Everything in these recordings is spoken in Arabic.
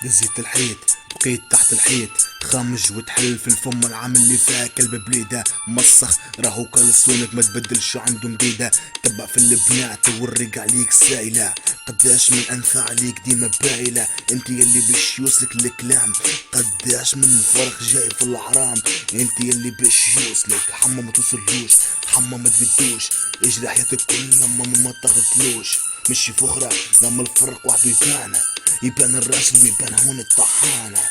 دزيت الحيط بقيت تحت الحيط خامج وتحل في الفم العام اللي فيها كلب بليده مسخ راهو كالسونك ما تبدلش عنده مديده تبع في البنات والرق عليك سايله قداش من انفع عليك ديما بايله انت يلي باش يوصلك الكلام قداش من فرق جاي في الحرام انت يلي باش يوصلك حما ما توصلوش حما ما تقدوش اجري حياتك كلها ما تاخدلوش مشي فخرة لما الفرق وحده يبان الرجل ويبان هون الطحانة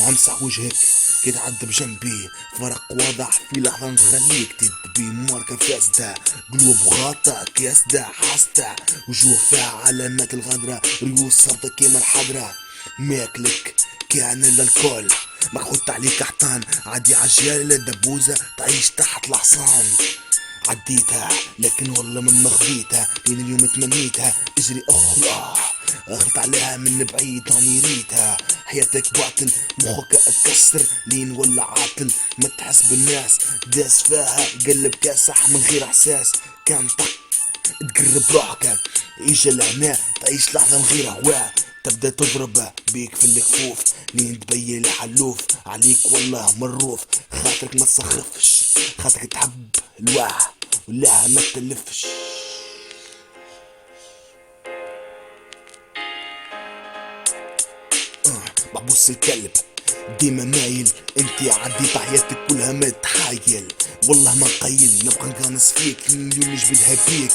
امسح وجهك كي تعدي بجنبي فرق واضح في لحظة نخليك تدبي ماركة فاسدة قلوب غاطة كاسدة حاسدة وجوه فيها علامات الغدرة ريوس صابتة كيما الحضرة ماكلك كان للكل مخوت عليك حطان عادي عجالة دبوزة تعيش تحت الحصان عديتها لكن والله من مخفيتها لين اليوم تمنيتها اجري اخرى اخرت عليها من بعيد راني ريتها حياتك باطل مخك اتكسر لين ولا عاطل ما تحس بالناس داس فيها قلب كاسح من غير احساس كان طق تقرب روحك اجا لهنا تعيش لحظة من غير هواه تبدا تضرب بيك في الكفوف لين تبين الحلوف عليك والله مروف خاطرك ما تصخفش خاطرك تحب الواه ولا ما تلفش محبوس الكلب ديما مايل انتي عديت حياتك كلها ما تحايل والله ما قايل نبقى نقانص فيك اليوم مش بدها بيك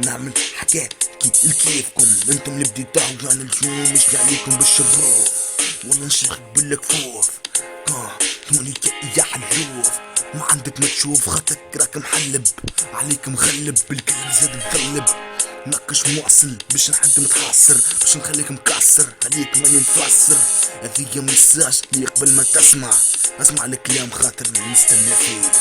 نعمل حكاية لكيفكم انتم اللي بديتوها وانا اليوم مش عليكم بالشروف والله نشرخك بالكفوف توني يا حلوف ما عندك ما تشوف خاطرك راك محلب عليك مغلب بالكلب زاد مقلب نقش موصل باش نحد متحصر باش نخليك مكسر عليك ماني مفسر هذيا ميساج اللي قبل ما تسمع اسمع الكلام خاطر نستنى فيه